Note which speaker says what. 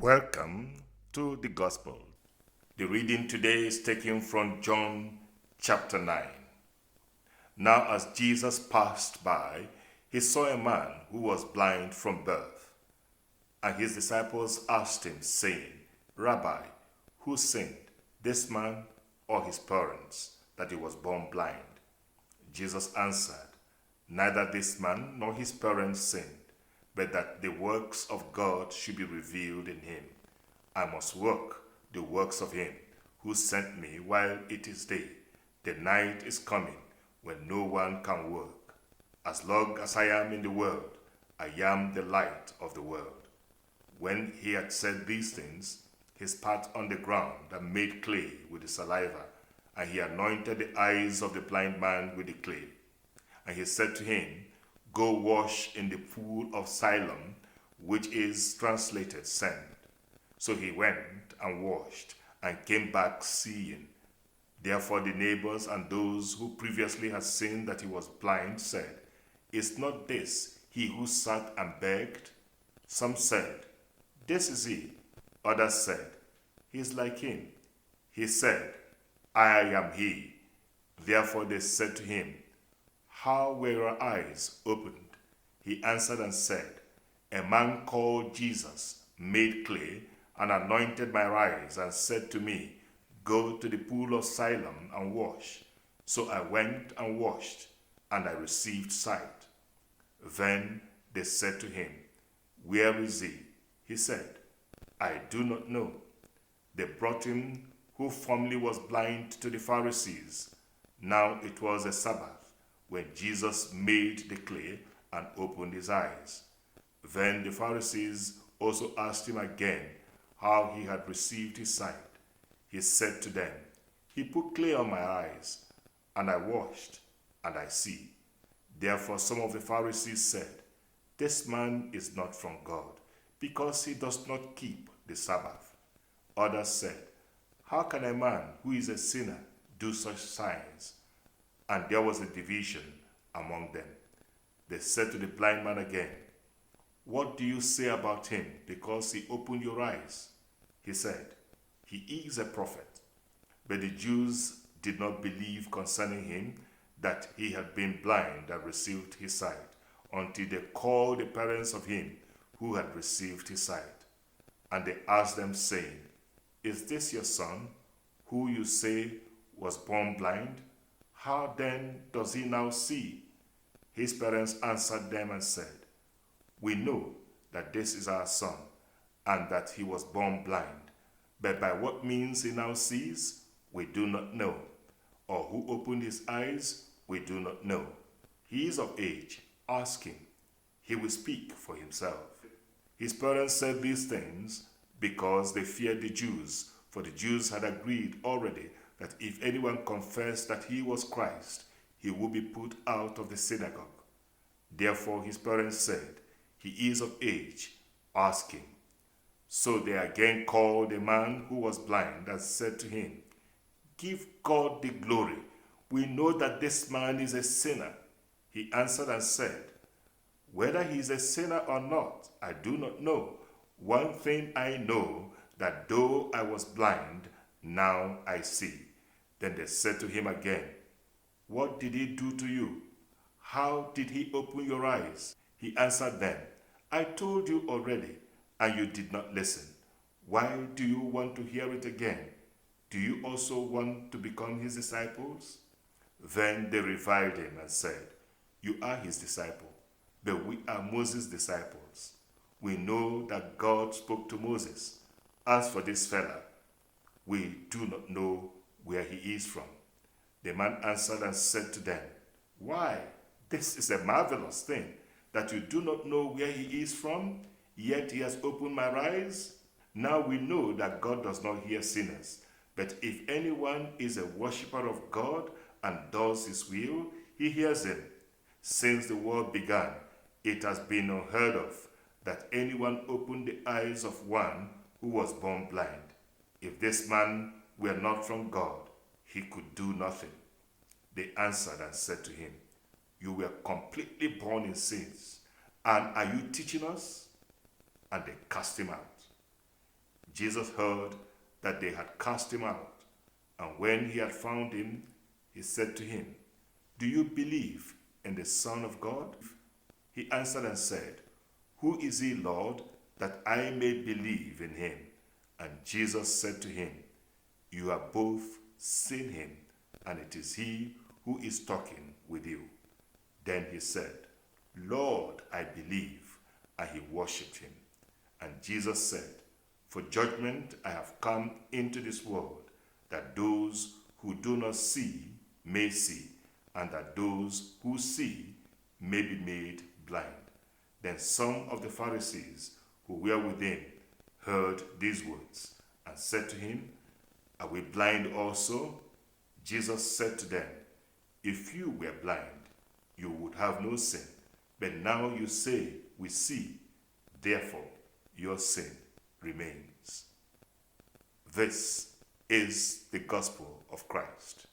Speaker 1: Welcome to the Gospel. The reading today is taken from John chapter 9. Now, as Jesus passed by, he saw a man who was blind from birth. And his disciples asked him, saying, Rabbi, who sinned, this man or his parents, that he was born blind? Jesus answered, Neither this man nor his parents sinned, but that the works of God should be revealed in him. I must work the works of him who sent me while it is day. The night is coming when no one can work. As long as I am in the world, I am the light of the world. When he had said these things, he spat on the ground and made clay with the saliva, and he anointed the eyes of the blind man with the clay. And he said to him, Go wash in the pool of Siloam, which is translated sent. So he went and washed and came back seeing. Therefore the neighbors and those who previously had seen that he was blind said, Is not this he who sat and begged? Some said, This is he. Others said, He is like him. He said, I am he. Therefore they said to him, How were your eyes opened? He answered and said, A man called Jesus made clay and anointed my eyes and said to me, Go to the pool of Siloam and wash. So I went and washed, and I received sight. Then they said to him, Where is he? He said, I do not know. They brought him who formerly was blind to the Pharisees. Now it was a Sabbath, when Jesus made the clay and opened his eyes. Then the Pharisees also asked him again how he had received his sight. He said to them, He put clay on my eyes, and I washed, and I see. Therefore some of the Pharisees said, This man is not from God, because he does not keep the Sabbath. Others said, How can a man who is a sinner do such signs? And there was a division among them. They said to the blind man again, What do you say about him, because he opened your eyes? He said, He is a prophet. But the Jews did not believe concerning him that he had been blind and received his sight, until they called the parents of him who had received his sight. And they asked them, saying, Is this your son, who you say was born blind? How then does he now see? His parents answered them and said, We know that this is our son, and that he was born blind. But by what means he now sees, we do not know. Or who opened his eyes, we do not know. He is of age. Ask him. He will speak for himself. His parents said these things because they feared the Jews, for the Jews had agreed already that if anyone confessed that he was Christ, he would be put out of the synagogue. Therefore his parents said, He is of age. Ask him. So they again called the man who was blind and said to him, Give God the glory. We know that this man is a sinner. He answered and said, Whether he is a sinner or not, I do not know. One thing I know, that though I was blind, now I see. Then they said to him again, What did he do to you? How did he open your eyes? He answered them, I told you already, and you did not listen. Why do you want to hear it again? Do you also want to become his disciples? Then they reviled him and said, You are his disciple, but we are Moses' disciples. We know that God spoke to Moses. As for this fellow, we do not know where he is from. The man answered and said to them, Why, this is a marvelous thing, that you do not know where he is from, yet he has opened my eyes. Now we know that God does not hear sinners, but if anyone is a worshipper of God and does his will, he hears him. Since the world began, it has been unheard of that anyone opened the eyes of one who was born blind. If this man were not from God, he could do nothing. They answered and said to him, You were completely born in sins, and are you teaching us? And they cast him out. Jesus heard that they had cast him out, and when he had found him, he said to him, "Do you believe in the Son of God?" He answered and said, "Who is he, Lord, that I may believe in him?" And Jesus said to him, "You have both seen him, and it is he who is talking with you." Then he said, "Lord, I believe," and he worshipped him. And Jesus said, "For judgment I have come into this world, that those who do not see may see, and that those who see may be made blind." Then some of the Pharisees who were with him heard these words, and said to him, "Are we blind also?" Jesus said to them, "If you were blind, you would have no sin. But now you say, 'We see,' therefore your sin remains." This is the gospel of Christ.